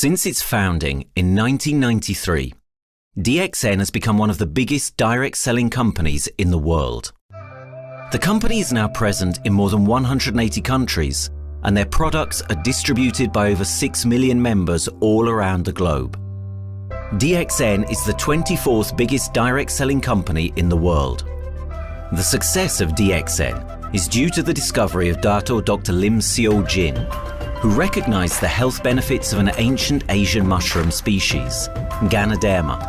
Since its founding in 1993, DXN has become one of the biggest direct selling companies in the world. The company is now present in more than 180 countries, and their products are distributed by over 6 million members all around the globe. DXN is the 24th biggest direct selling company in the world. The success of DXN is due to the discovery of Dr. Lim Seo Jin, who recognized the health benefits of an ancient Asian mushroom species, Ganoderma,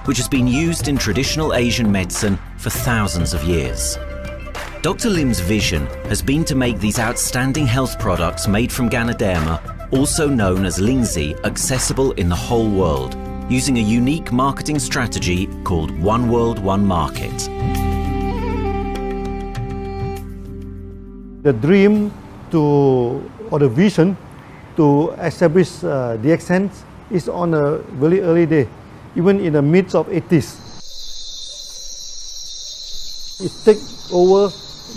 which has been used in traditional Asian medicine for thousands of years. Dr. Lim's vision has been to make these outstanding health products made from Ganoderma, also known as Lingzi, accessible in the whole world, using a unique marketing strategy called One World, One Market. The dream or the vision to establish DXN is on a very early day, even in the midst of 80s. It takes over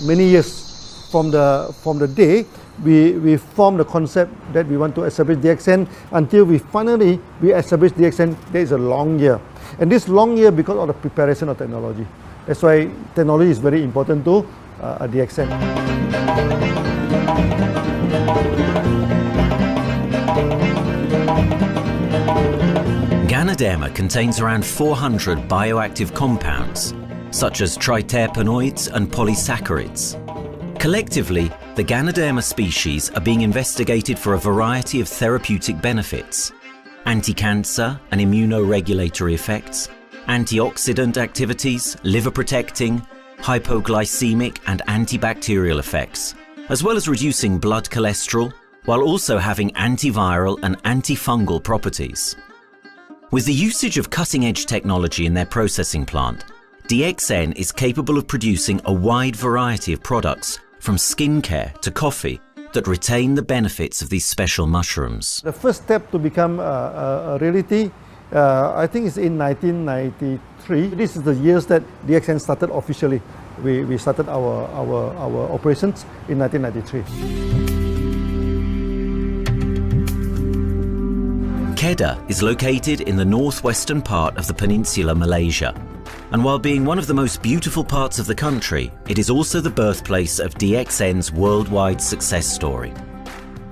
many years from the day we formed the concept that we want to establish DXN until we finally establish DXN. There is a long year, and this long year because of the preparation of technology. That's why technology is very important to DXN. Ganoderma contains around 400 bioactive compounds, such as triterpenoids and polysaccharides. Collectively, the Ganoderma species are being investigated for a variety of therapeutic benefits: anti-cancer and immunoregulatory effects, antioxidant activities, liver protecting, hypoglycemic and antibacterial effects, as well as reducing blood cholesterol, while also having antiviral and antifungal properties. With the usage of cutting-edge technology in their processing plant, DXN is capable of producing a wide variety of products, from skincare to coffee, that retain the benefits of these special mushrooms. The first step to become a reality, I think, is in 1993. This is the years that DXN started officially. We started our operations in 1993. Kedah is located in the northwestern part of the peninsula Malaysia, and while being one of the most beautiful parts of the country, it is also the birthplace of DXN's worldwide success story.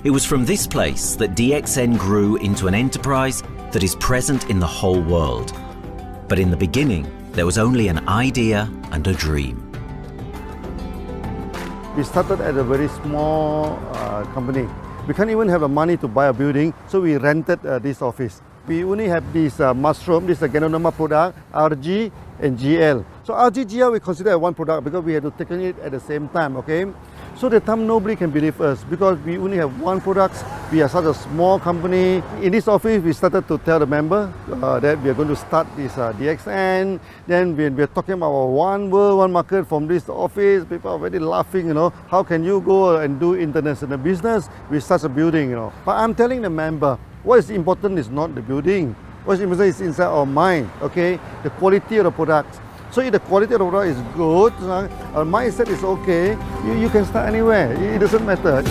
It was from this place that DXN grew into an enterprise that is present in the whole world. But in the beginning, there was only an idea and a dream. We started at a very small company. We can't even have the money to buy a building, so we rented this office. We only have this mushroom, this is a Ganoderma product, RG and GL. So RG, GL we consider one product because we had to take it at the same time, okay? So the time nobody can believe us because we only have one product. We are such a small company. In this office, we started to tell the member that we are going to start this DXN. Then we are talking about one world, one market from this office. People are very laughing, you know. How can you go and do international business with such a building, you know? But I'm telling the member, what is important is not the building. What's important is inside our mind, okay? The quality of the product. So if the quality of the product is good, our mindset is okay, you can start anywhere. It doesn't matter.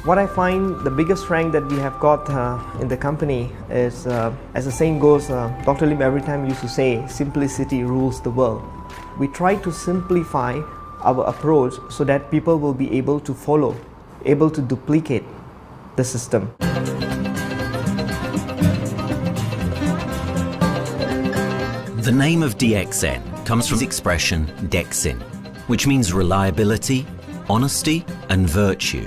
What I find the biggest strength that we have got in the company is, as the saying goes, Dr. Lim every time used to say, simplicity rules the world. We try to simplify our approach so that people will be able to follow, able to duplicate the system. The name of DXN comes from the expression DXN, which means reliability, honesty and virtue.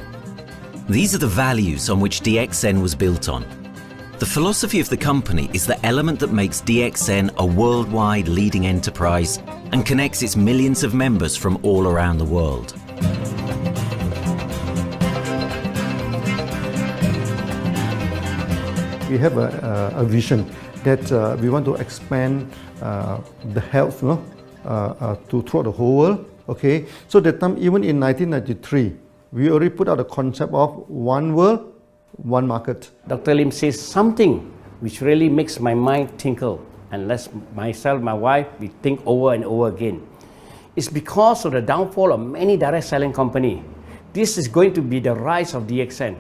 These are the values on which DXN was built on. The philosophy of the company is the element that makes DXN a worldwide leading enterprise and connects its millions of members from all around the world. We have a vision that we want to expand the health to throughout the whole world. Okay, so that time, even in 1993, we already put out the concept of one world, one market. Dr. Lim says something which really makes my mind tinkle, and lets myself, my wife, we think over and over again. It's because of the downfall of many direct selling companies. This is going to be the rise of DXN.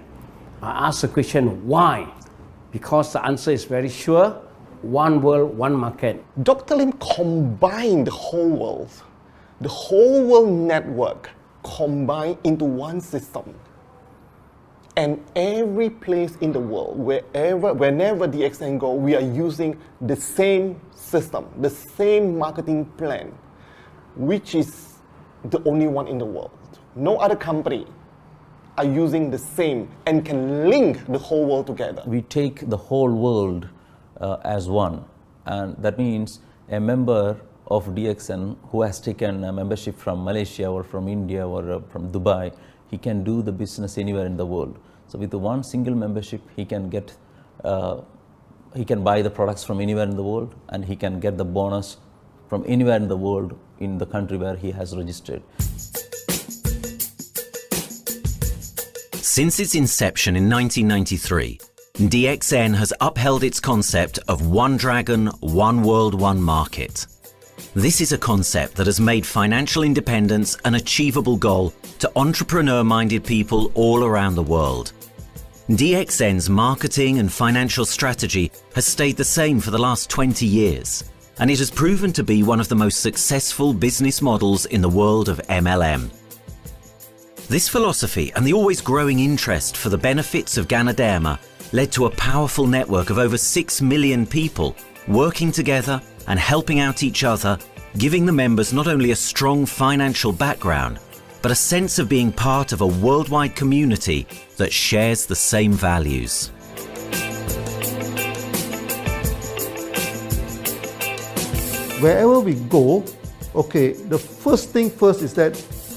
I ask the question, why? Because the answer is very sure, one world, one market. Dr. Lim combined the whole world network combined into one system. And every place in the world, whenever DXN go, we are using the same system, the same marketing plan, which is the only one in the world. No other company are using the same and can link the whole world together. We take the whole world as one, and that means a member of DXN who has taken a membership from Malaysia or from India or from Dubai, he can do the business anywhere in the world. So with the one single membership, he can buy the products from anywhere in the world, and he can get the bonus from anywhere in the world in the country where he has registered. Since its inception in 1993, DXN has upheld its concept of one dragon, one world, one market. This is a concept that has made financial independence an achievable goal to entrepreneur-minded people all around the world. DXN's marketing and financial strategy has stayed the same for the last 20 years, and it has proven to be one of the most successful business models in the world of MLM. This philosophy and the always growing interest for the benefits of Ganoderma led to a powerful network of over 6 million people working together and helping out each other, giving the members not only a strong financial background, but a sense of being part of a worldwide community that shares the same values. Wherever we go, okay, the first thing first is that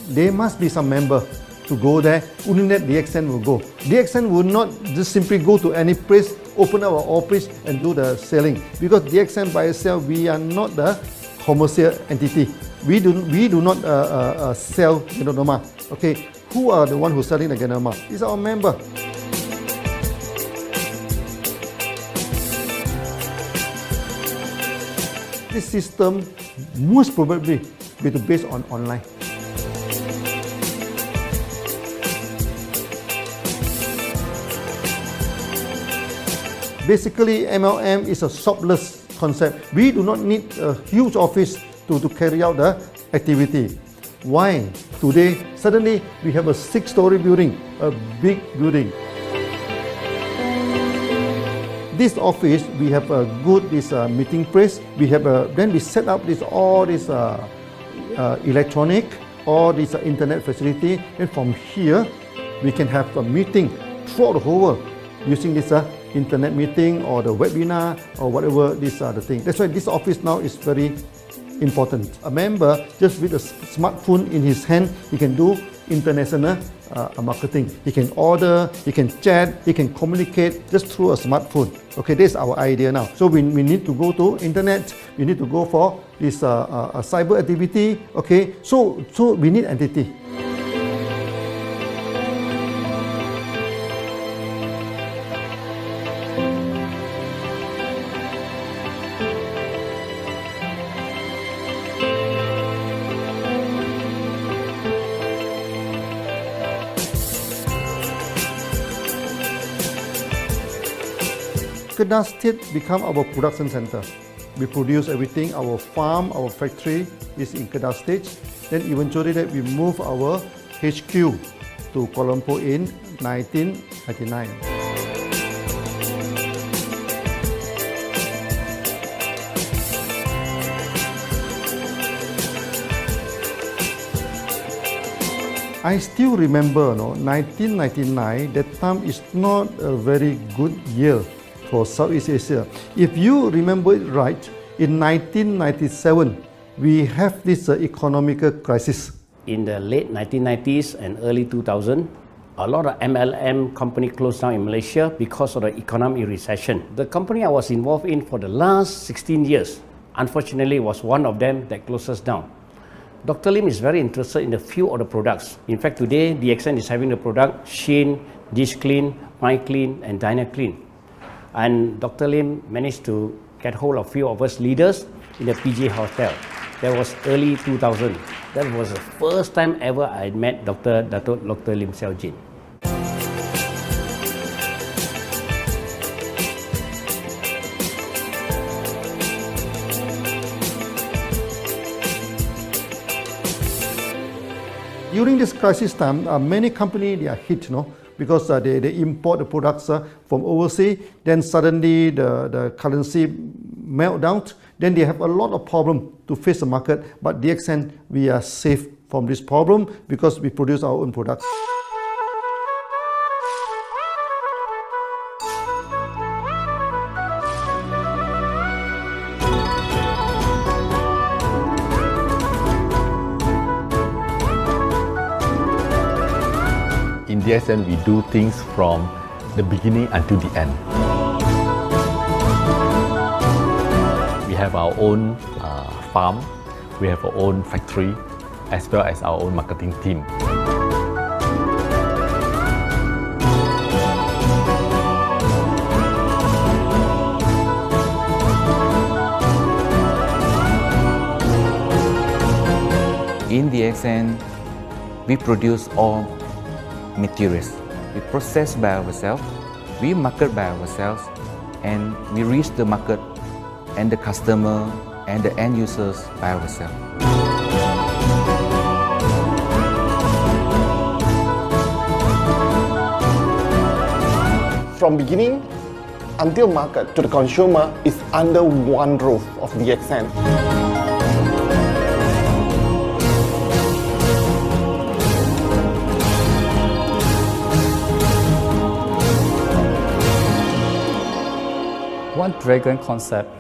there must be some member to go there. Only that DXN will go. DXN will not just simply go to any place, open our office and do the selling. Because DXN by itself, we are not the commercial entity. We do not sell Ganoderma. Okay, who are the one who's selling the Ganoderma? It's our member. This system most probably will be based on online. Basically, MLM is a shopless concept. We do not need a huge office to carry out the activity. Why? Today, suddenly we have a 6-story building, a big building. This office, we have a good meeting place. We have then we set up all this electronic, all this internet facility, and from here we can have a meeting throughout the whole world using this internet meeting or the webinar or whatever these are the things. That's why this office now is very important. A member, just with a smartphone in his hand, he can do international marketing. He can order, he can chat, he can communicate just through a smartphone. Okay, this is our idea now. So we need to go to internet, we need to go for this cyber activity. Okay, so we need entity. Kedah State become our production center. We produce everything. Our farm, our factory is in Kedah State. Then eventually that we move our HQ to Kuala Lumpur in 1999. I still remember, 1999, that time is not a very good year for Southeast Asia. If you remember it right, in 1997, we have this economic crisis. In the late 1990s and early 2000, a lot of MLM company closed down in Malaysia because of the economic recession. The company I was involved in for the last 16 years, unfortunately, was one of them that closes down. Dr. Lim is very interested in a few of the products. In fact, today, DXN is having the product Sheen, Dish Clean, My Clean, and Diner Clean. And Dr. Lim managed to get hold of a few of us leaders in the PJ Hotel. That was early 2000. That was the first time ever I met Dr. Lim Xiaojin. During this crisis time, many companies, they are hit, because they import the products from overseas. Then suddenly the currency melt down. Then they have a lot of problem to face the market. But DXN, we are safe from this problem because we produce our own products. In DXN, we do things from the beginning until the end. We have our own farm, we have our own factory, as well as our own marketing team. In DXN, we produce all materials. We process by ourselves, we market by ourselves, and we reach the market and the customer and the end users by ourselves. From beginning until market to the consumer is under one roof of DXN. One Dragon concept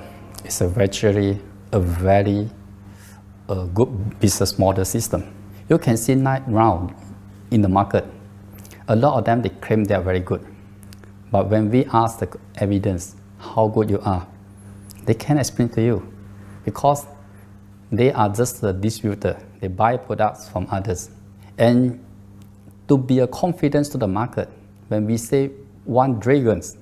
is a very good business model system. You can see 9 rounds in the market. A lot of them, they claim they are very good. But when we ask the evidence how good you are, they can't explain to you because they are just a distributor. They buy products from others. And to be a confidence to the market, when we say one Dragons,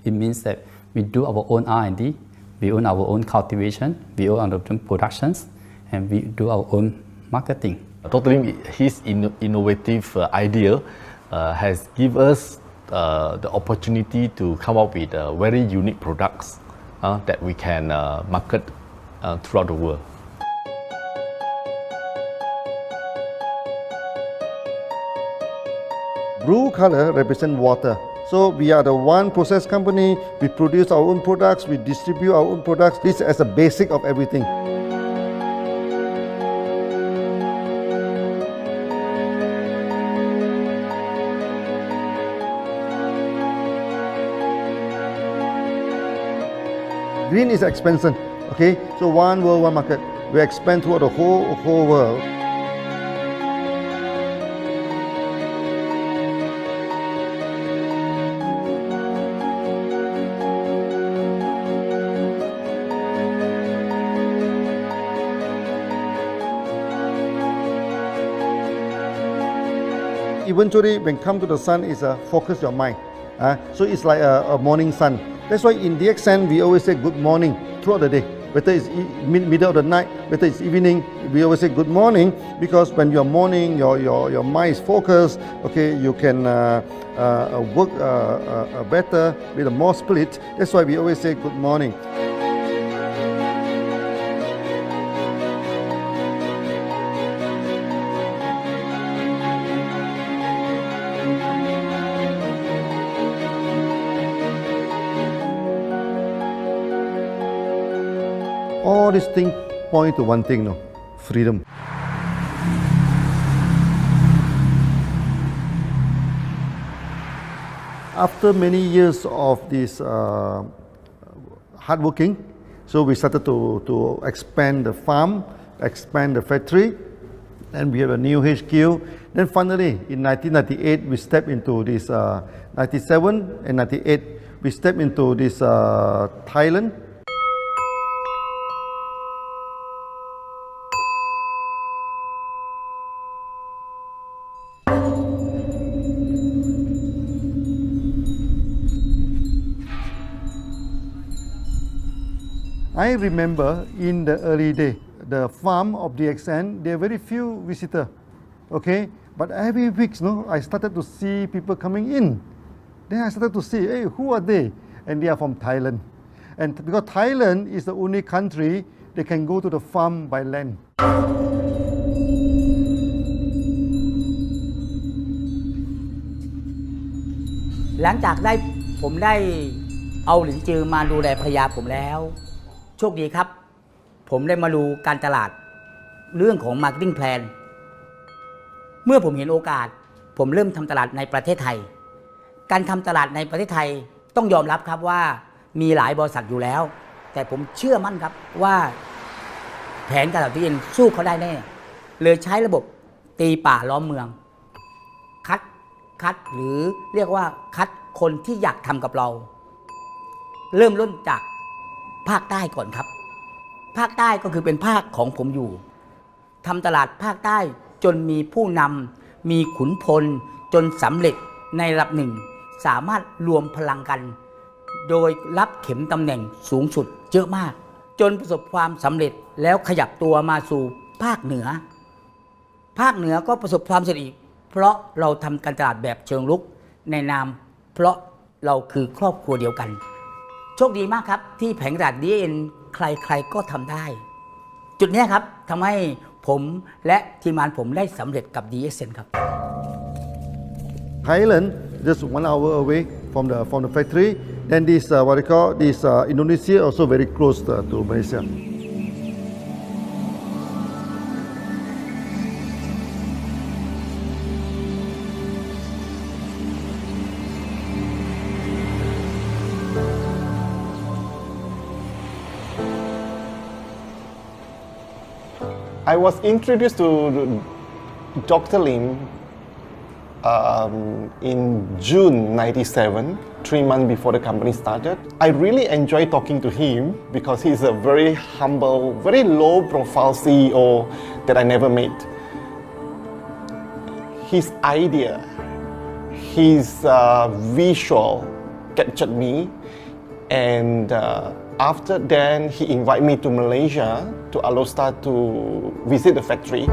it means that we do our own R&D, we own our own cultivation, we own our own productions, and we do our own marketing. Dr. Lim, his innovative idea has given us the opportunity to come up with very unique products that we can market throughout the world. Blue color represents water. So we are the one process company, we produce our own products, we distribute our own products. This is the basic of everything. Green is expansion, okay? So one world, one market. We expand throughout the whole world. Eventually, when come to the sun, is focus your mind. So it's like a morning sun. That's why in DXN, we always say good morning throughout the day. Whether it's middle of the night, whether it's evening, we always say good morning because when you're morning, your mind is focused. Okay, you can work better with a more spirit. That's why we always say good morning. All these things point to one thing, freedom. After many years of this hard working, so we started to expand the farm, expand the factory, and we have a new HQ. Then finally, in 1998, we stepped into this, 97 and 98, we stepped into this Thailand. I remember in the early day, the farm of DXN, there are very few visitors, okay? But every week, I started to see people coming in. Then I started to see, hey, who are they? And they are from Thailand. And because Thailand is the only country they can go to the farm by land. หลังจากผมได้เอาหลินจือมาดูแลภรรยาผมแล้วโชคดีครับผมได้มาดูการตลาดเรื่องของ Marketing Plan เมื่อผมเห็นโอกาสผมเริ่มทำตลาดในประเทศไทยการทำตลาดในประเทศไทยต้องยอมรับครับว่ามีหลายบริษัทอยู่แล้วแต่ผมเชื่อมั่นครับว่าแผนการตลาดที่เอ็นสู้เขาได้แน่เลยใช้ระบบตีป่าล้อมเมืองคัดหรือเรียกว่าคัดคนที่อยากทำกับเราเริ่มต้นจากภาคใต้ก่อนครับภาคใต้ก็คือเป็นภาคของผมอยู่ทำตลาดภาคใต้จนมีผู้นำมีขุนพลจนสำเร็จในระดับหนึ่งสามารถรวมพลังกันโดยรับเข็มตำแหน่งสูงสุดเยอะมากจนประสบความสำเร็จแล้วขยับตัวมาสู่ภาคเหนือก็ประสบความสำเร็จอีกเพราะเราทำการตลาดแบบเชิงรุกในนามเพราะเราคือครอบครัวเดียวกันโชคดีมากครับที่แผงตลาด DXN ใครๆก็ทำได้จุดนี้ครับทำให้ผมและทีมงานผมได้สำเร็จกับ DXN ครับ Thailand just 1 hour away from the factory. Then this what they call this Indonesia also very close to Malaysia. I was introduced to Dr. Lim in June '97, 3 months before the company started. I really enjoy talking to him because he's a very humble, very low-profile CEO that I never met. His idea, his visual captured me, and after then he invited me to Malaysia to allow Star to visit the factory.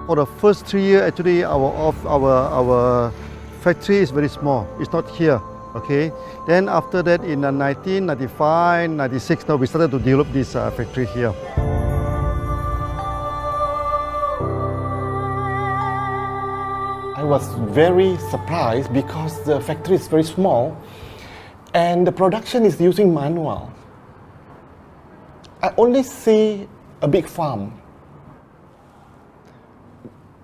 For the first 3 years, actually, our factory is very small. It's not here, okay? Then after that, in 1995, 96, now we started to develop this factory here. I was very surprised because the factory is very small and the production is using manual. I only see a big farm.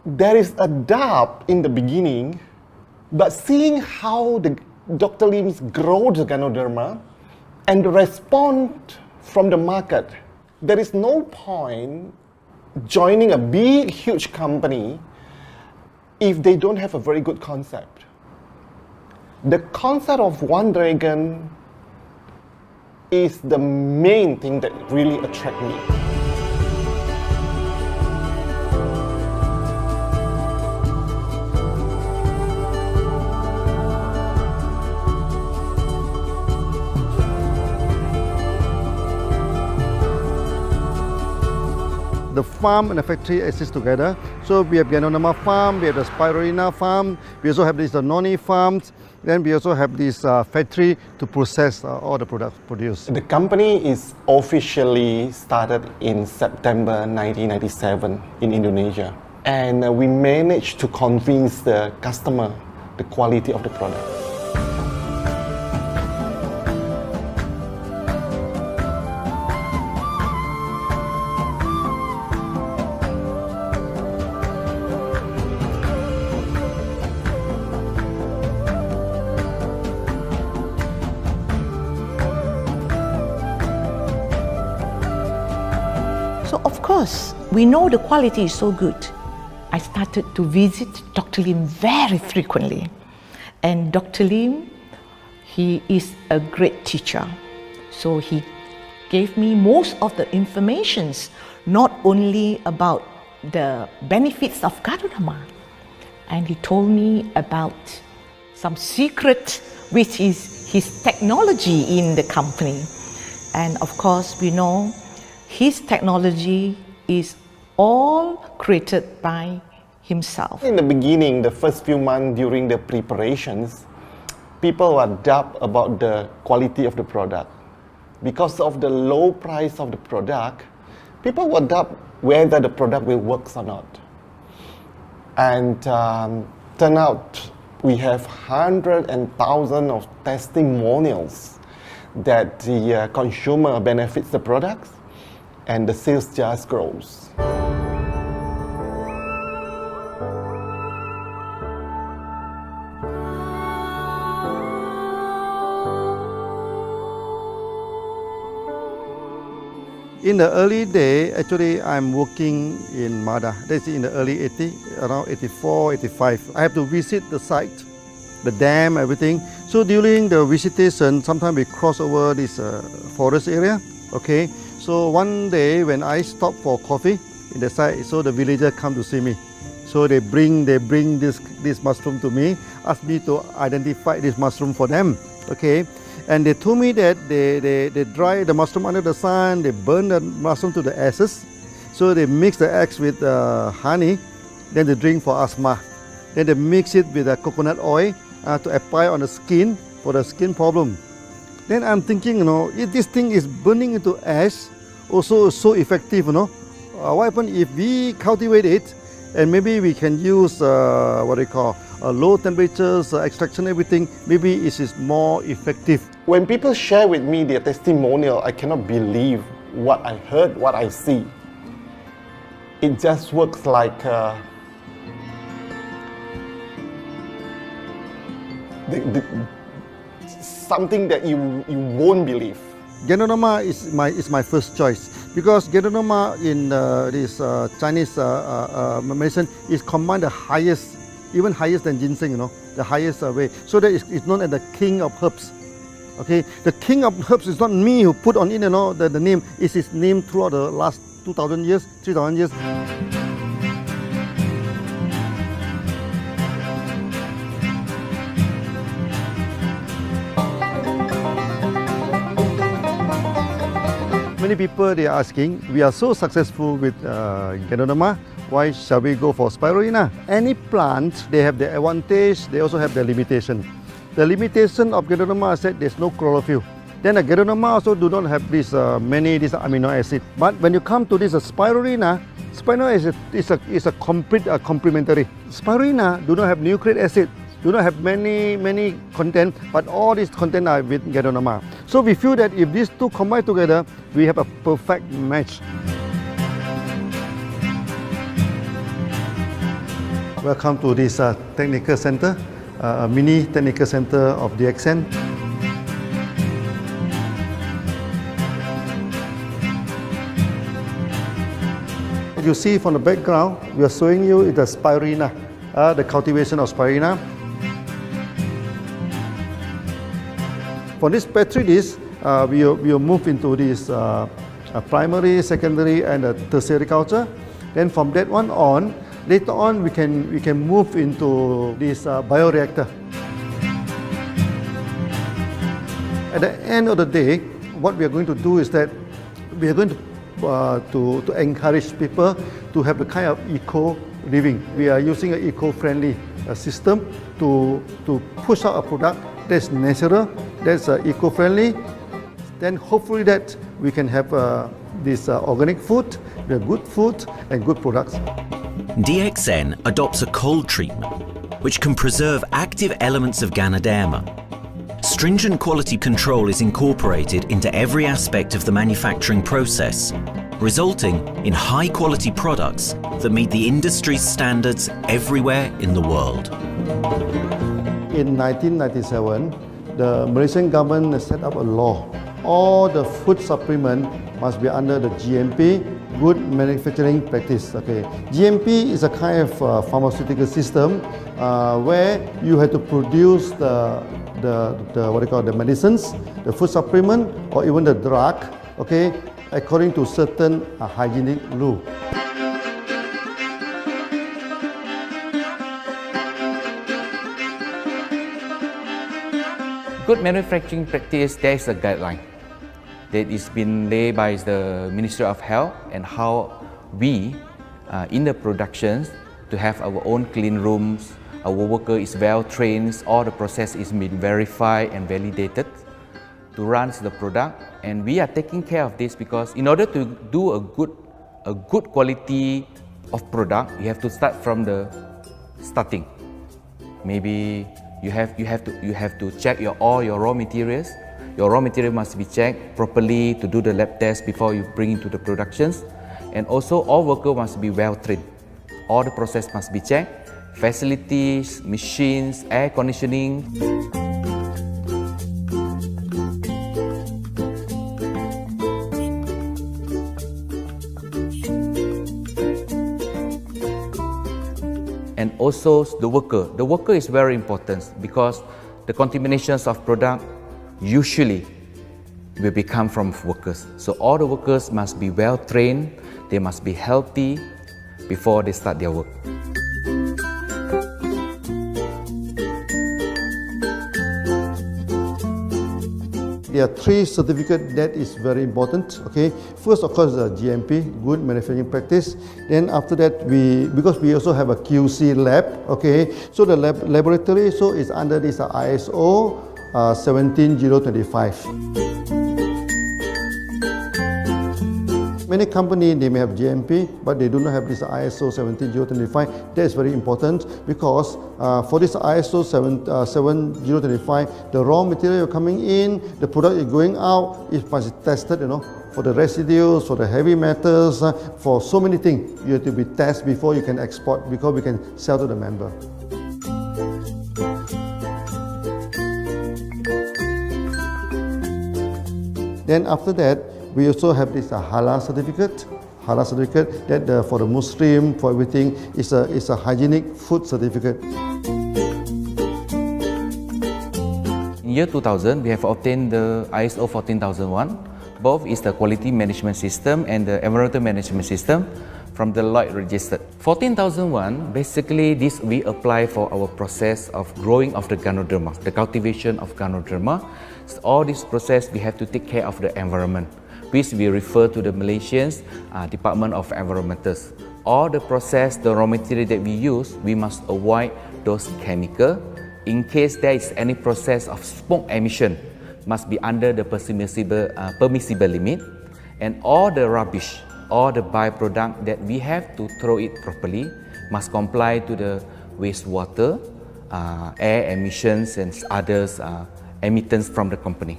There is a doubt in the beginning, but seeing how Dr. Lim's grow the Ganoderma and the response from the market, there is no point joining a big, huge company if they don't have a very good concept. The concept of One Dragon is the main thing that really attracts me. The farm and the factory exist together. So we have Ganoderma farm, we have the Spirulina farm, we also have the noni farms, then we also have this factory to process all the products produced. The company is officially started in September 1997 in Indonesia. And we managed to convince the customer the quality of the product. because we know the quality is so good, I started to visit Dr. Lim very frequently. And Dr. Lim, he is a great teacher. So he gave me most of the informations, not only about the benefits of Ganoderma, and he told me about some secret, which is his technology in the company. And of course, we know his technology is all created by himself. In the beginning, the first few months during the preparations, people were doubt about the quality of the product. Because of the low price of the product, people were doubt whether the product will work or not. And turn out we have hundreds and thousands of testimonials that the consumer benefits the products and the sales just grows. In the early day, actually, I'm working in Mada. That's in the early 80s, around 84, 85. I have to visit the site, the dam, everything. So during the visitation, sometimes we cross over this forest area. Okay. So one day when I stop for coffee in the site, so the villagers come to see me. So they bring this mushroom to me, ask me to identify this mushroom for them. Okay. And they told me that they dry the mushroom under the sun, they burn the mushroom to the ashes. So they mix the eggs with honey, then they drink for asthma. Then they mix it with coconut oil to apply on the skin for the skin problem. Then I'm thinking, you know, if this thing is burning into ash, also so effective, you know, what happens if we cultivate it and maybe we can use what they call low temperatures, extraction, everything, maybe it is more effective. When people share with me their testimonial, I cannot believe what I heard, what I see. It just works like something that you won't believe. Ganoderma is my first choice because Ganoderma in this Chinese medicine is combined the highest, even higher than ginseng, you know, the highest way. So that it's known as the king of herbs. Okay, the king of herbs is not me who put on it, you know, the name. It's his name throughout the last 2,000 years, 3,000 years. Many people they are asking, we are so successful with Ganoderma, why shall we go for spirulina? Any plant, they have their advantage, they also have their limitation. The limitation of Ganoderma is that there's no chlorophyll. Then the Ganoderma also do not have this many amino acid. But when you come to this spirulina, spirulina is a complete complementary. Spirulina do not have nucleic acid, do not have many content, but all these content are with Ganoderma. So we feel that if these two combine together, we have a perfect match. Welcome to this technical center, a mini technical center of DXN. You see from the background, we are showing you the spirulina, the cultivation of spirulina. For this petri dish, we will move into this primary, secondary, and tertiary culture. Then from that one on, later on we can move into this bioreactor. At the end of the day, what we are going to do is that we are going to encourage people to have a kind of eco living. We are using an eco-friendly system to push out a product that's natural, that's eco-friendly. Then hopefully that we can have this organic food, good food and good products. DXN adopts a cold treatment which can preserve active elements of Ganoderma. Stringent quality control is incorporated into every aspect of the manufacturing process, resulting in high-quality products that meet the industry's standards everywhere in the world. In 1997, the Malaysian government set up a law. All the food supplement must be under the GMP, good manufacturing practice. Okay, GMP is a kind of pharmaceutical system where you have to produce the what they call the medicines, the food supplement, or even the drug. Okay, according to certain hygienic rule. Good manufacturing practice, there is a guideline that is been laid by the Ministry of Health, and how we in the productions to have our own clean rooms, our worker is well trained, all the process is being verified and validated to run the product, and we are taking care of this because in order to do a good quality of product, you have to start from the starting. Maybe you have to check all your raw materials. Your raw material must be checked properly to do the lab test before you bring into the productions. And also all workers must be well trained. All the process must be checked. Facilities, machines, air conditioning. And also the worker. The worker is very important because the contaminations of product usually will become from workers. So all the workers must be well trained, they must be healthy before they start their work. There are 3 certificates that is very important. Okay, first of course the GMP, good manufacturing practice. Then after that because we also have a QC lab. Okay, so the laboratory is under this ISO 17025. Many companies, they may have GMP, but they do not have this ISO 17025. That is very important because for this ISO 17025, the raw material coming in, the product is going out, it must be tested, for the residues, for the heavy metals, for so many things. You have to be tested before you can export, because we can sell to the member. Then after that, we also have this halal certificate. Halal certificate that for the Muslim, for everything, is a hygienic food certificate. In year 2000, we have obtained the ISO 14001. Both is the quality management system and the environmental management system from the Lloyd registered. 14001, basically this we apply for our process of growing of the Ganoderma, the cultivation of Ganoderma. So all this process we have to take care of the environment, which we refer to the Malaysians Department of Environmentals. All the process, the raw material that we use, we must avoid those chemicals. In case there is any process of smoke emission, must be under the permissible limit, and all the rubbish, all the byproduct that we have to throw it properly must comply to the wastewater, air emissions and others emittance from the company.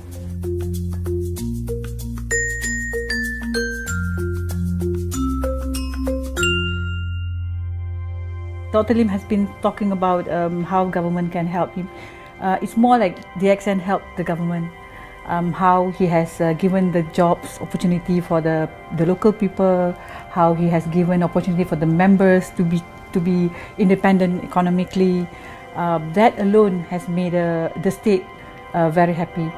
Dr. Lim has been talking about how government can help him. It's more like DXN helped the government, how he has given the jobs opportunity for the local people, how he has given opportunity for the members to be independent economically. That alone has made the state very happy.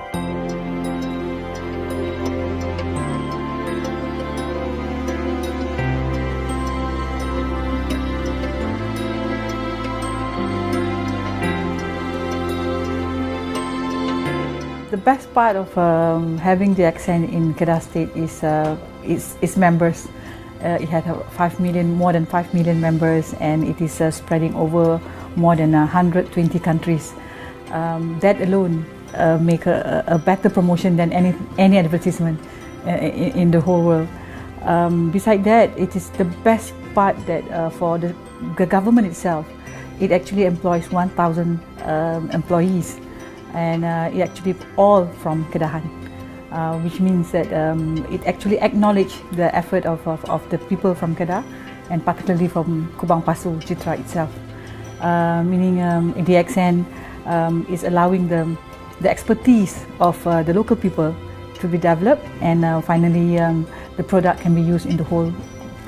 The best part of having DXN in Kedah State is its members. It has more than 5 million members, and it is spreading over more than 120 countries. That alone make a better promotion than any advertisement in the whole world. Besides that, it is the best part that for the government itself, it actually employs 1,000 employees. And it actually all from Kedahan, which means that it actually acknowledges the effort of the people from Kedah, and particularly from Kubang Pasu Citra itself. Meaning DXN is allowing the expertise of the local people to be developed, and finally the product can be used in the whole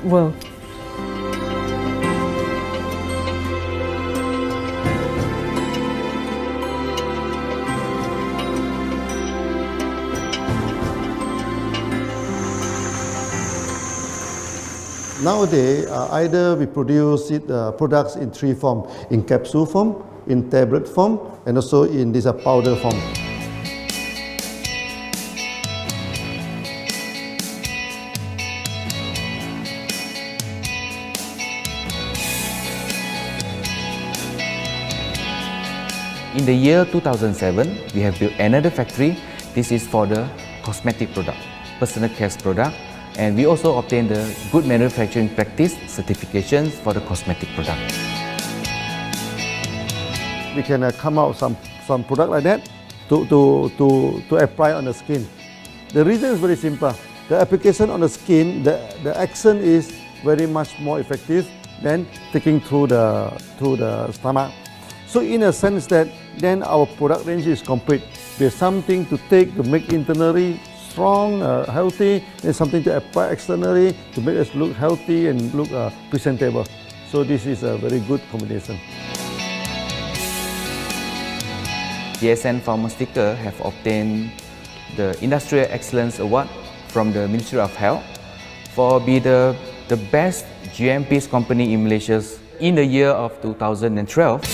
world. Nowadays, either we produce products in three forms: in capsule form, in tablet form, and also in this powder form. In the year 2007, we have built another factory. This is for the cosmetic product, personal care product, and we also obtained the Good Manufacturing Practice certifications for the cosmetic product. We can come out some product like that to apply on the skin. The reason is very simple. The application on the skin, the action is very much more effective than taking through the stomach. So in a sense that then our product range is complete. There's something to take to make internally strong, healthy, and something to apply externally to make us look healthy and look presentable. So this is a very good combination. DXN Pharmaceutical have obtained the Industrial Excellence Award from the Ministry of Health for being the best GMP company in Malaysia in the year of 2012.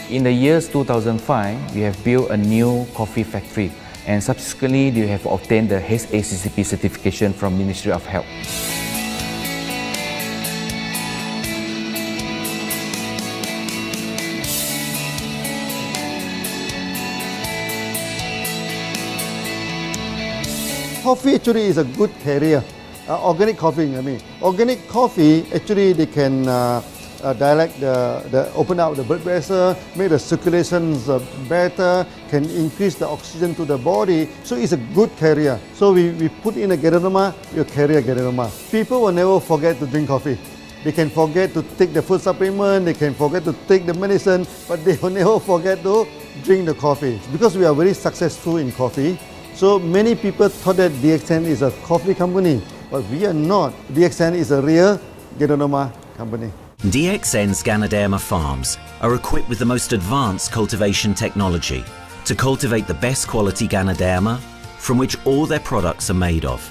In the years 2005, we have built a new coffee factory, and subsequently we have obtained the HACCP certification from Ministry of Health. Coffee actually is a good career. Organic coffee, I mean. Organic coffee, actually they can dilate open up the blood vessel, make the circulations better, can increase the oxygen to the body. So it's a good carrier. So we put in a Ganoderma, you carry a Ganoderma. People will never forget to drink coffee. They can forget to take the food supplement, they can forget to take the medicine, but they will never forget to drink the coffee. Because we are very successful in coffee, so many people thought that DXN is a coffee company, but we are not. DXN is a real Ganoderma company. DXN's Ganoderma farms are equipped with the most advanced cultivation technology to cultivate the best quality Ganoderma from which all their products are made of.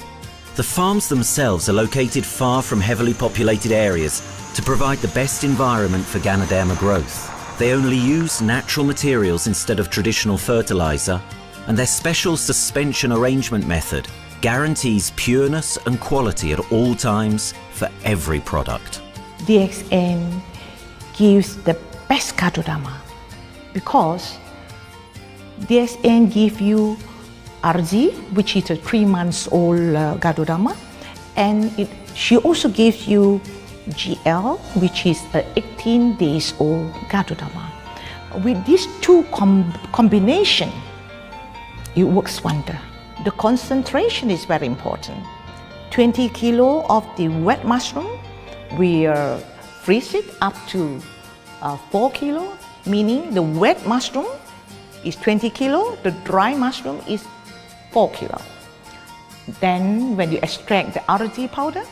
The farms themselves are located far from heavily populated areas to provide the best environment for Ganoderma growth. They only use natural materials instead of traditional fertilizer, and their special suspension arrangement method guarantees pureness and quality at all times for every product. DXN gives the best Ganoderma because DXN gives you RG, which is a 3 months old Ganoderma, and she also gives you GL, which is a 18 days old Ganoderma. With these two combination, it works wonder. The concentration is very important. 20 kilo of the wet mushroom, we freeze it up to 4 kilo, meaning the wet mushroom is 20 kilo, the dry mushroom is 4 kilo. Then when you extract the RG powder,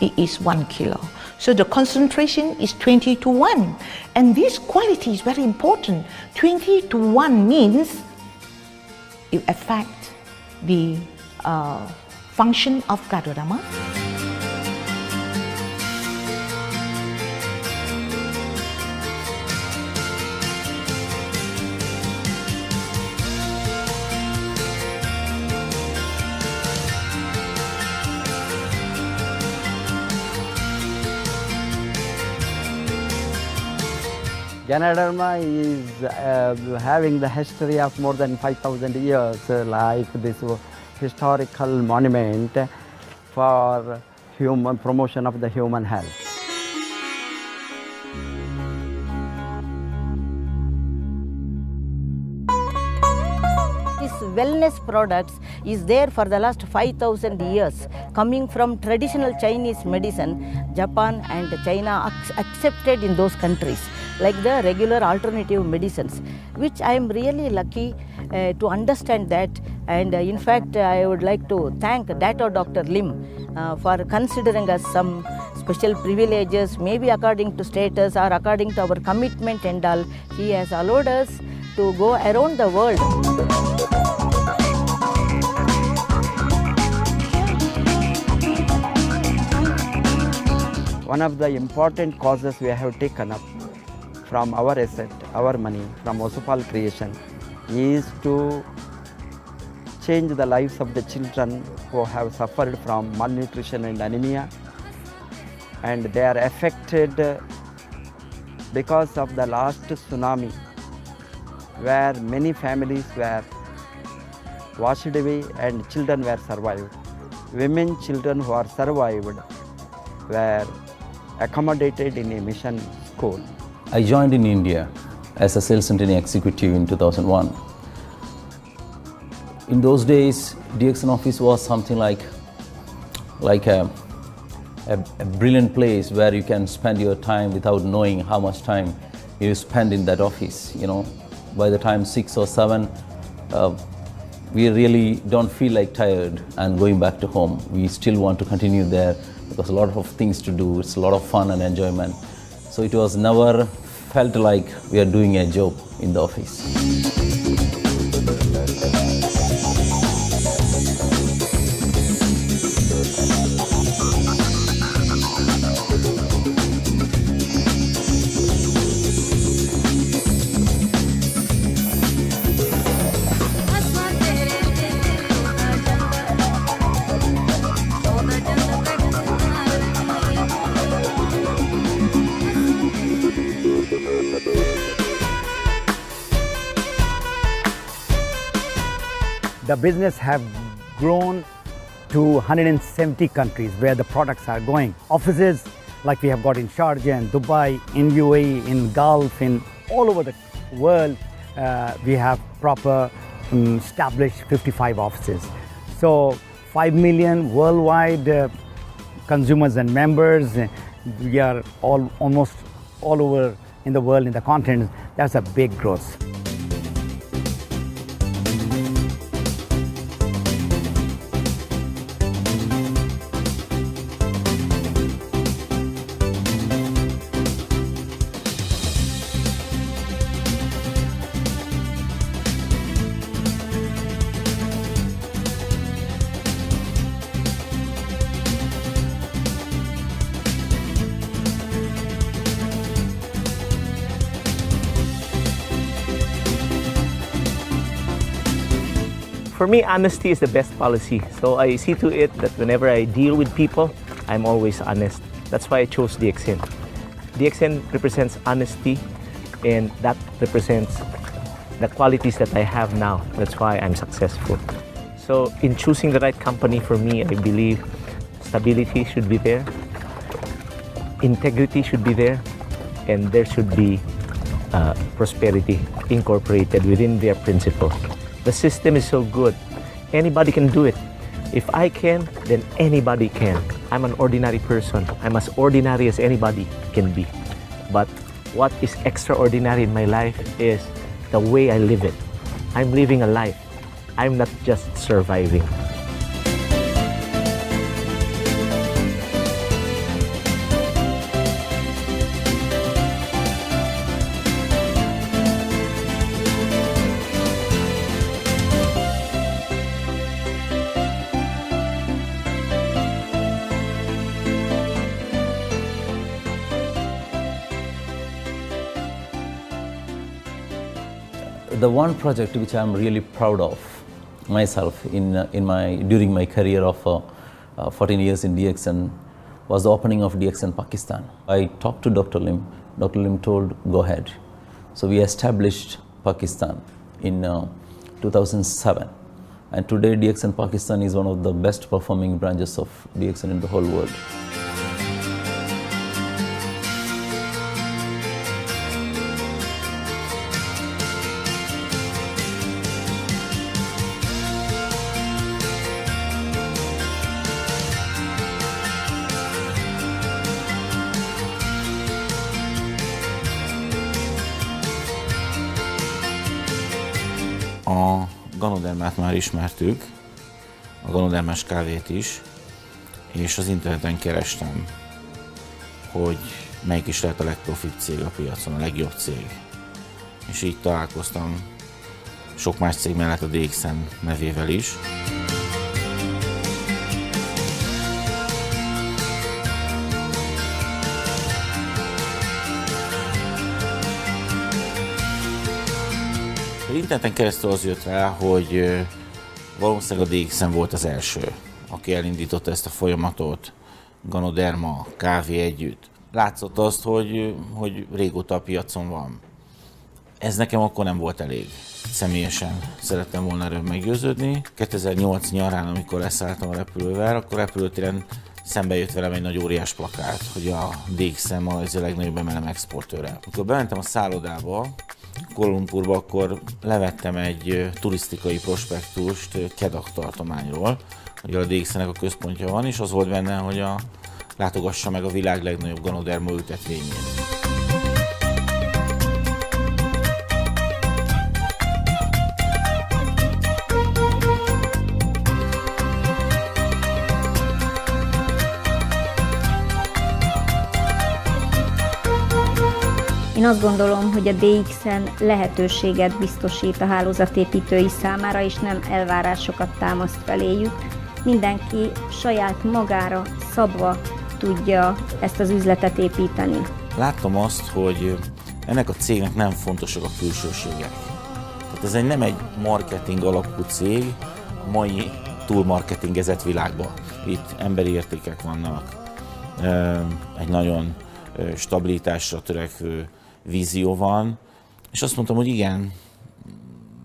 it is 1 kilo. So the concentration is 20 to 1. And this quality is very important. 20 to 1 means it affects the function of Ganoderma. Ganoderma is having the history of more than 5,000 years, like this historical monument for human promotion of the human health. This wellness products is there for the last 5,000 years, coming from traditional Chinese medicine. Japan and China accepted in those countries, like the regular alternative medicines, which I am really lucky to understand that. And in fact, I would like to thank Dr. Lim for considering us some special privileges, maybe according to status or according to our commitment and all. He has allowed us to go around the world. One of the important causes we have taken up from our asset, our money, from Osopal creation, is to change the lives of the children who have suffered from malnutrition and anemia, and they are affected because of the last tsunami, where many families were washed away and children were survived. Women, children who are survived were accommodated in a mission school. I joined in India as a sales and training executive in 2001. In those days, DXN office was something like a brilliant place where you can spend your time without knowing how much time you spend in that office. You know, by the time 6 or 7, we really don't feel like tired and going back to home. We still want to continue there because a lot of things to do. It's a lot of fun and enjoyment. So it was never felt like we are doing a job in the office. The business have grown to 170 countries where the products are going. Offices like we have got in Sharjah and Dubai, in UAE, in Gulf, in all over the world, we have proper established 55 offices. So 5 million worldwide consumers and members. We are almost all over in the world, in the continent. That's a big growth. For me, honesty is the best policy. So I see to it that whenever I deal with people, I'm always honest. That's why I chose DXN. DXN represents honesty, and that represents the qualities that I have now. That's why I'm successful. So in choosing the right company for me, I believe stability should be there, integrity should be there, and there should be prosperity incorporated within their principle. The system is so good. Anybody can do it. If I can, then anybody can. I'm an ordinary person. I'm as ordinary as anybody can be. But what is extraordinary in my life is the way I live it. I'm living a life. I'm not just surviving. The one project which I'm really proud of myself during my career of 14 years in DXN was the opening of DXN Pakistan. I talked to Dr. Lim. Dr. Lim told, go ahead. So we established Pakistan in 2007. And today DXN Pakistan is one of the best performing branches of DXN in the whole world. Ganodermát már ismertük, a ganodermás kávét is, és az interneten kerestem, hogy melyik is lehet a legprofibb cég a piacon, a legjobb cég. És így találkoztam sok más cég mellett a DXN nevével is. Az interneten keresztül az jött rá, hogy valószínűleg a DXN volt az első, aki elindította ezt a folyamatot, Ganoderma, kávé együtt. Látszott azt, hogy régóta a piacon van. Ez nekem akkor nem volt elég. Személyesen szerettem volna erről meggyőződni. 2008 nyarán, amikor leszálltam a repülővel, akkor repülőtéren szembe jött velem egy nagy óriás plakát, hogy a DXN Malajzia legnagyobb MLM exportőre. Amikor bementem a szállodába, Kuala Lumpurba, akkor levettem egy turisztikai prospektust Kedah tartományról, hogy a DXN-nek a központja van, és az volt benne, hogy látogassa meg a világ legnagyobb Ganoderma ültetvényét. Én azt gondolom, hogy a DXN lehetőséget biztosít a hálózatépítői számára, és nem elvárásokat támaszt feléjük. Mindenki saját magára szabva tudja ezt az üzletet építeni. Láttam azt, hogy ennek a cégnek nem fontosak a külsőségek. Tehát ez nem egy marketing alapú cég a mai túlmarketingezett világban. Itt emberi értékek vannak, egy nagyon stabilitásra törekvő vízió van, és azt mondtam, hogy igen,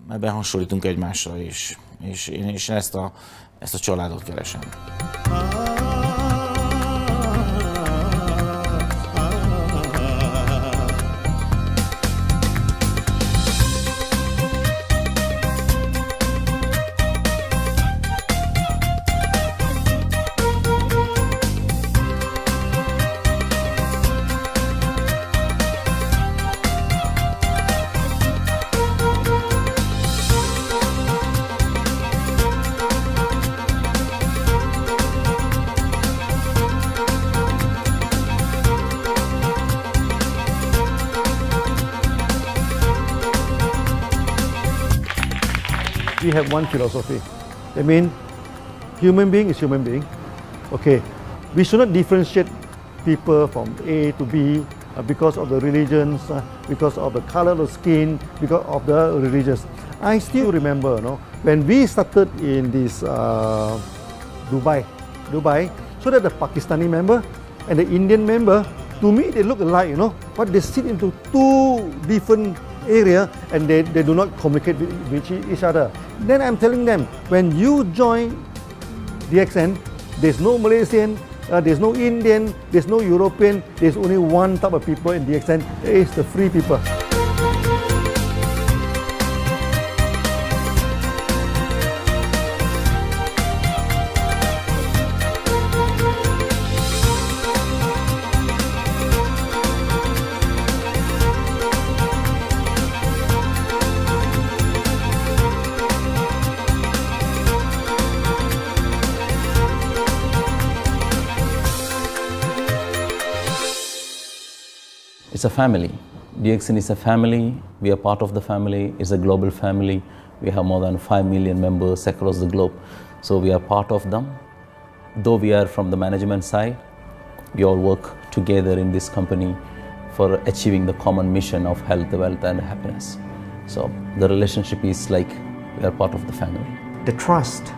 ebben hasonlítunk egymásra, és én ezt a családot keresem. We have one philosophy. I mean, human being is human being. Okay, we should not differentiate people from A to B because of the religions, because of the color of the skin, because of the religions. I still remember, when we started in this Dubai, so that the Pakistani member and the Indian member, to me they look alike, but they sit into two different area and they do not communicate with each other. Then I'm telling them, when you join DXN, there's no Malaysian, there's no Indian, there's no European, there's only one type of people in DXN, it's the free people. It's a family. DXN is a family. We are part of the family. It's a global family. We have more than 5 million members across the globe. So we are part of them. Though we are from the management side, we all work together in this company for achieving the common mission of health, wealth and happiness. So the relationship is like we are part of the family. The trust,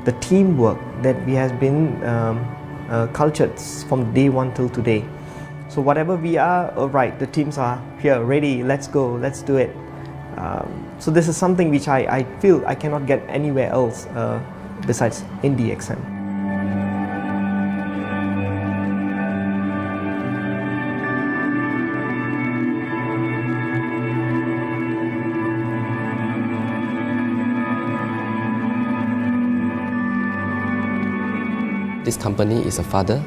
the teamwork that we have been cultured from day one till today. So whatever we are, right, the teams are here, ready, let's go, let's do it. So this is something which I feel I cannot get anywhere else besides in DXN. This company is a father.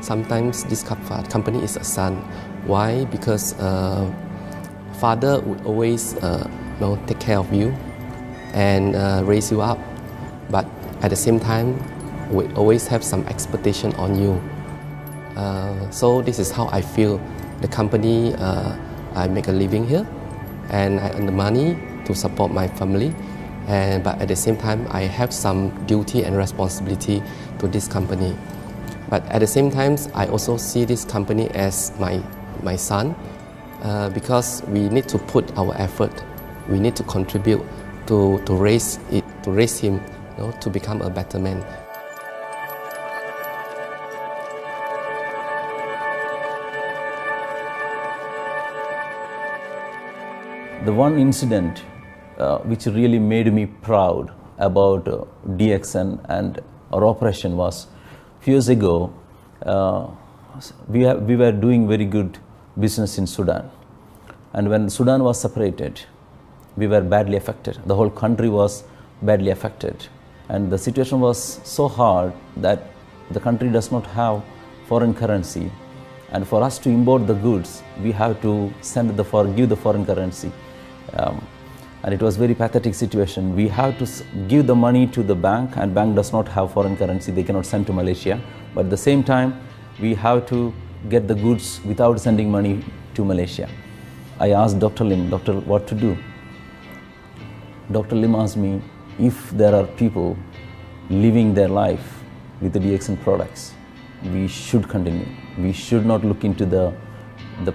Sometimes this company is a son. Why? Because father would always take care of you, and raise you up. But at the same time, we always have some expectation on you. So this is how I feel. The company, I make a living here, and I earn the money to support my family. But at the same time, I have some duty and responsibility to this company. But at the same time, I also see this company as my son, because we need to put our effort. We need to contribute to raise him, to become a better man. The one incident which really made me proud about DXN and our operation was a few years ago. We were doing very good business in Sudan, and when Sudan was separated, we were badly affected. The whole country was badly affected, and the situation was so hard that the country does not have foreign currency, and for us to import the goods, we have to give the foreign currency. And it was very pathetic situation. We have to give the money to the bank, and bank does not have foreign currency. They cannot send to Malaysia. But at the same time, we have to get the goods without sending money to Malaysia. I asked Dr. Lim, "Doctor, what to do?" Dr. Lim asked me, if there are people living their life with the DXN products, we should continue. We should not look into the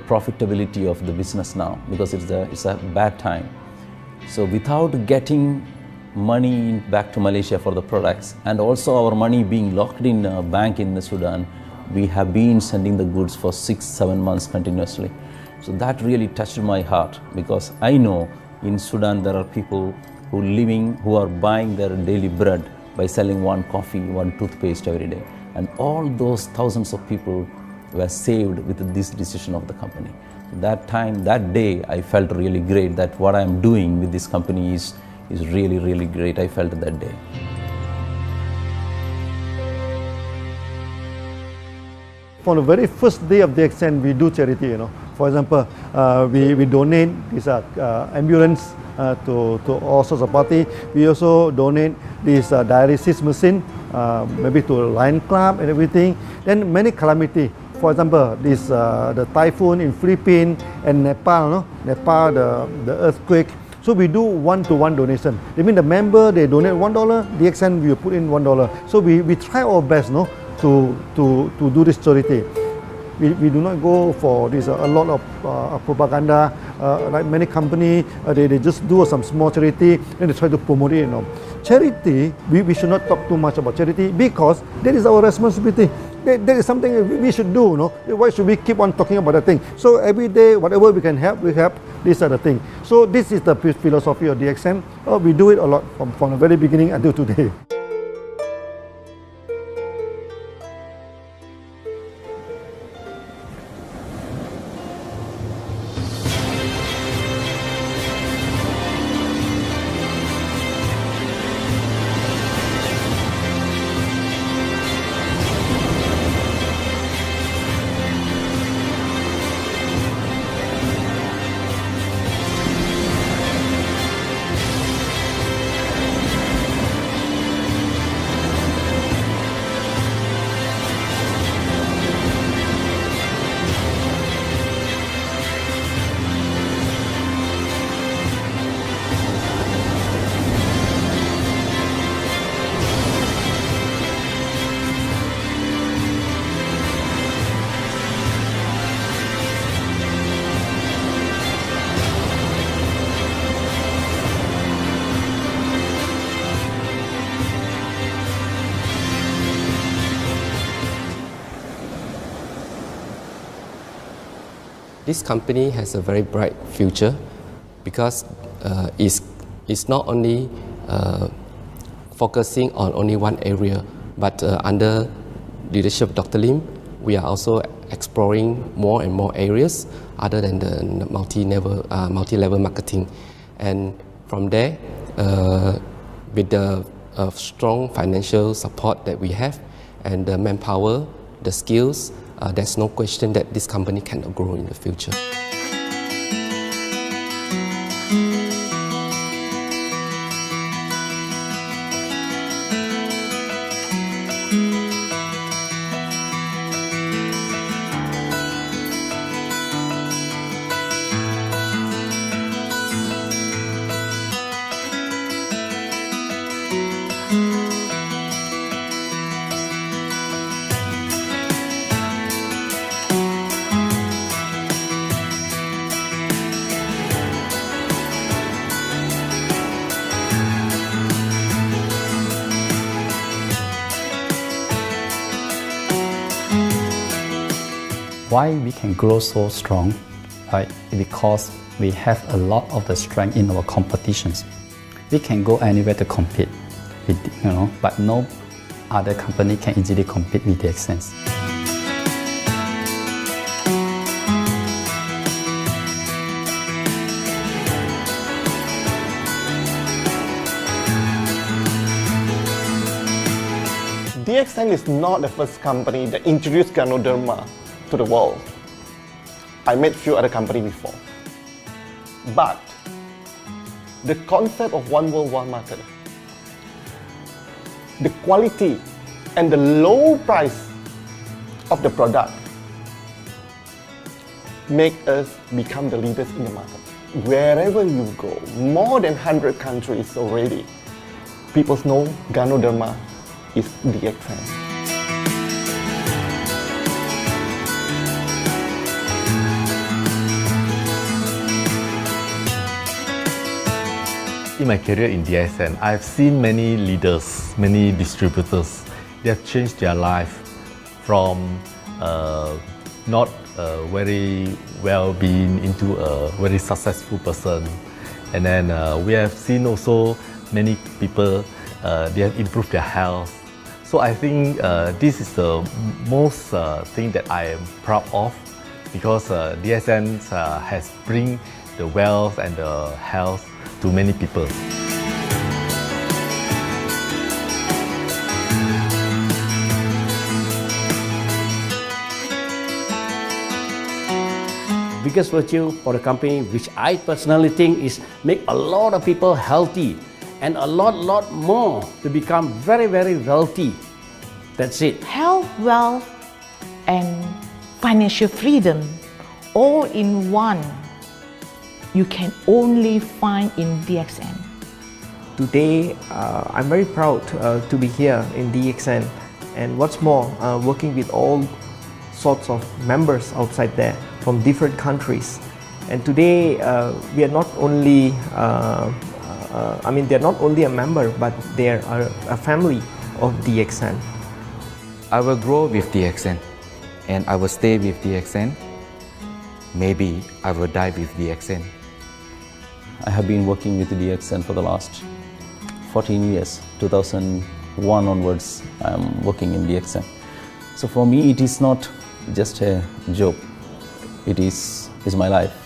profitability of the business now, because it's a bad time. So without getting money back to Malaysia for the products, and also our money being locked in a bank in Sudan, we have been sending the goods for 6-7 months continuously. So that really touched my heart, because I know in Sudan there are people who are buying their daily bread by selling one coffee, one toothpaste every day. And all those thousands of people were saved with this decision of the company. That day, I felt really great that what I am doing with this company is really, really great. I felt that day. From the very first day of DXN, we do charity. For example, we donate this ambulance to all sorts of party. We also donate this dialysis machine, maybe to Lion Club and everything. Then many calamity. For example, the typhoon in Philippines and Nepal, the earthquake. So we do one-to-one donation. I mean, the member, they donate $1, DXN will put in $1. So we try our best, to do this charity. We do not go for this a lot of propaganda. Like many companies, they just do some small charity and they try to promote it. Charity, we should not talk too much about charity, because that is our responsibility. That is something we should do. Why should we keep on talking about that thing? So every day, whatever we can help, we help. These are the things. So this is the philosophy of DXN. We do it a lot from the very beginning until today. This company has a very bright future, because it's not only focusing on only one area, but under leadership of Dr. Lim, we are also exploring more and more areas other than the multi-level marketing. And from there, with the strong financial support that we have and the manpower, the skills, there's no question that this company cannot grow in the future. ด Why we can grow so strong? Right? Because we have a lot of the strength in our competitions. We can go anywhere to compete, but no other company can easily compete with DXN. DXN is not the first company that introduced Ganoderma to the world. I met few other companies before. But the concept of one world, one market, the quality and the low price of the product make us become the leaders in the market. Wherever you go, more than 100 countries already, people know Ganoderma is DXN. In my career in DXN, I've seen many leaders, many distributors. They have changed their life from not very well-being into a very successful person. And then we have seen also many people, they have improved their health. So I think this is the most thing that I am proud of, because DXN has bring the wealth and the health to many people. Biggest virtue for the company, which I personally think is make a lot of people healthy and a lot more to become very wealthy. That's it. Health, wealth, and financial freedom all in one. You can only find in DXN. Today, I'm very proud to be here in DXN, and what's more, working with all sorts of members outside there from different countries. And today, we are not only, they're not only a member, but they are a family of DXN. I will grow with DXN, and I will stay with DXN. Maybe I will die with DXN. I have been working with DXN for the last 14 years. 2001 onwards, I am working in DXN. So for me, it is not just a job. It is my life.